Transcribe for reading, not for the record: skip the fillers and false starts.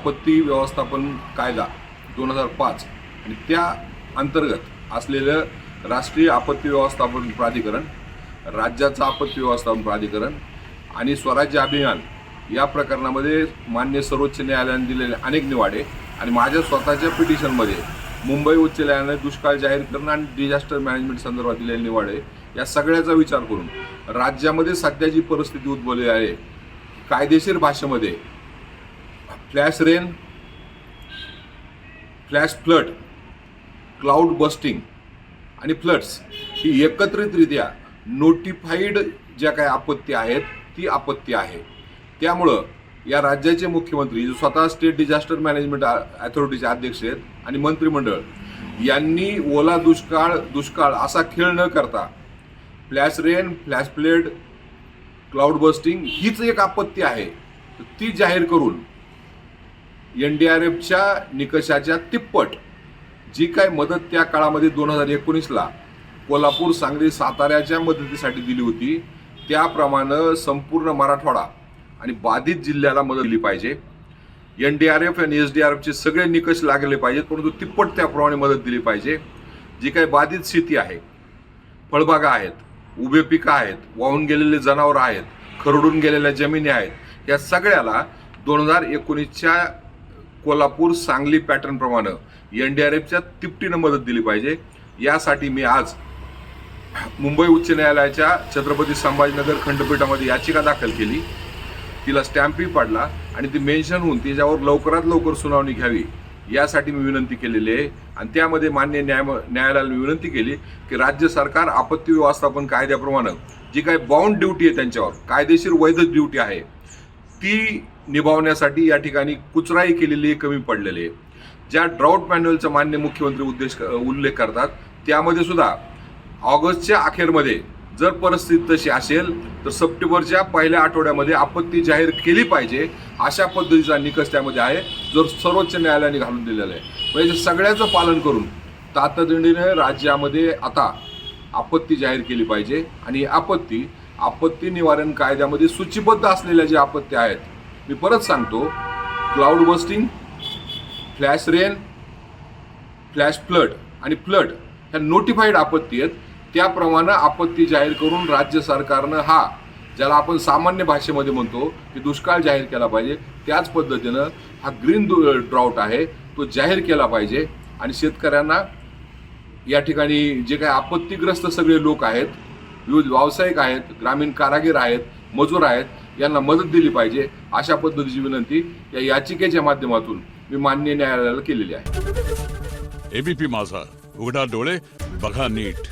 आपत्ती व्यवस्थापन कायदा 2005 आणि त्या अंतर्गत असलेलं राष्ट्रीय आपत्ती व्यवस्थापन प्राधिकरण, राज्याचं आपत्ती व्यवस्थापन प्राधिकरण आणि स्वराज्य अभियान या प्रकरणामध्ये मान्य सर्वोच्च न्यायालयाने दिलेले अनेक निवाडे आणि माझ्या स्वतःच्या पिटिशनमध्ये मुंबई उच्च न्यायालयाने दुष्काळ जाहीर करणं आणि डिझास्टर मॅनेजमेंट संदर्भात दिलेले निवाडे या सगळ्याचा विचार करून राज्यामध्ये सध्या जी परिस्थिती उद्भवली आहे, कायदेशीर भाषेमध्ये flash rain, flash flood, cloud busting आणि फ्लड्स ही एकत्रितरित्या नोटिफाईड ज्या काही आपत्ती आहेत ती आपत्ती आहे. त्यामुळं या राज्याचे मुख्यमंत्री जो स्वतः स्टेट डिझास्टर मॅनेजमेंट अथॉरिटीचे अध्यक्ष आहेत आणि मंत्रिमंडळ यांनी ओला दुष्काळ असा खेळ न करता flash rain, flash flood, cloud busting हीच एक आपत्ती आहे ती जाहीर करून NDRFच्या निकषाच्या तिप्पट जी काय मदत त्या काळामध्ये 2019ला कोल्हापूर, सांगली, साताऱ्याच्या मदतीसाठी दिली होती त्याप्रमाणे संपूर्ण मराठवाडा आणि बाधित जिल्ह्याला मदत दिली पाहिजे. NDRF आणि SDRFचे सगळे निकष लागले पाहिजेत, परंतु तिप्पट त्याप्रमाणे मदत दिली पाहिजे. जी काही बाधित शेती आहे, फळबागा आहेत, उभे पिकं आहेत, वाहून गेलेले जनावरं आहेत, खरडून गेलेल्या जमिनी आहेत, या सगळ्याला 2019च्या कोल्हापूर, सांगली पॅटर्नप्रमाणे NDRFच्या तिपटीनं मदत दिली पाहिजे. यासाठी मी आज मुंबई उच्च न्यायालयाच्या छत्रपती संभाजीनगर खंडपीठामध्ये याचिका दाखल केली. तिला स्टॅम्पही पडला आणि ती मेन्शन होऊन त्याच्यावर लवकरात लवकर सुनावणी घ्यावी यासाठी मी विनंती केलेली आहे. आणि त्यामध्ये मान्य न्यायालयाला मी विनंती केली की राज्य सरकार आपत्ती व्यवस्थापन कायद्याप्रमाणे जी काही बाउंड ड्युटी आहे, त्यांच्यावर कायदेशीर वैध ड्युटी आहे, ती निभावण्यासाठी या ठिकाणी कुचराई केलेली आहे, कमी पडलेली आहे. ज्या ड्राऊट मॅन्युअलचा मान्य मुख्यमंत्री उल्लेख करतात त्यामध्ये सुद्धा ऑगस्टच्या अखेरमध्ये जर परिस्थिती तशी असेल तर सप्टेंबरच्या पहिल्या आठवड्यामध्ये आपत्ती जाहीर केली पाहिजे अशा पद्धतीचा निकष त्यामध्ये आहे, जो सर्वोच्च न्यायालयाने घालून दिलेला आहे. म्हणजे सगळ्याचं पालन करून तातडीने राज्यामध्ये आता आपत्ती जाहीर केली पाहिजे. आणि आपत्ती निवारण कायद्यामध्ये सूचीबद्ध असलेल्या ज्या आपत्ती आहेत, मी परत सांगतो, cloud busting, flash rain, flash flood आणि फ्लड ह्या नोटिफाईड आपत्ती आहेत. त्याप्रमाणे आपत्ती जाहीर करून राज्य सरकारनं हा ज्याला आपण सामान्य भाषेमध्ये म्हणतो की दुष्काळ जाहीर केला पाहिजे, त्याच पद्धतीनं हा ग्रीन ड्राऊट आहे तो जाहीर केला पाहिजे. आणि शेतकऱ्यांना या ठिकाणी जे काही आपत्तीग्रस्त सगळे लोक आहेत, विविध व्यावसायिक आहेत, ग्रामीण कारागीर आहेत, मजूर आहेत, यांना मदत दिली पाहिजे अशा पद्धतीची विनंती या याचिकेच्या माध्यमातून मी माननीय न्यायालयाला केलेली आहे. ABP माझा, उघडा डोळे बघा नीट.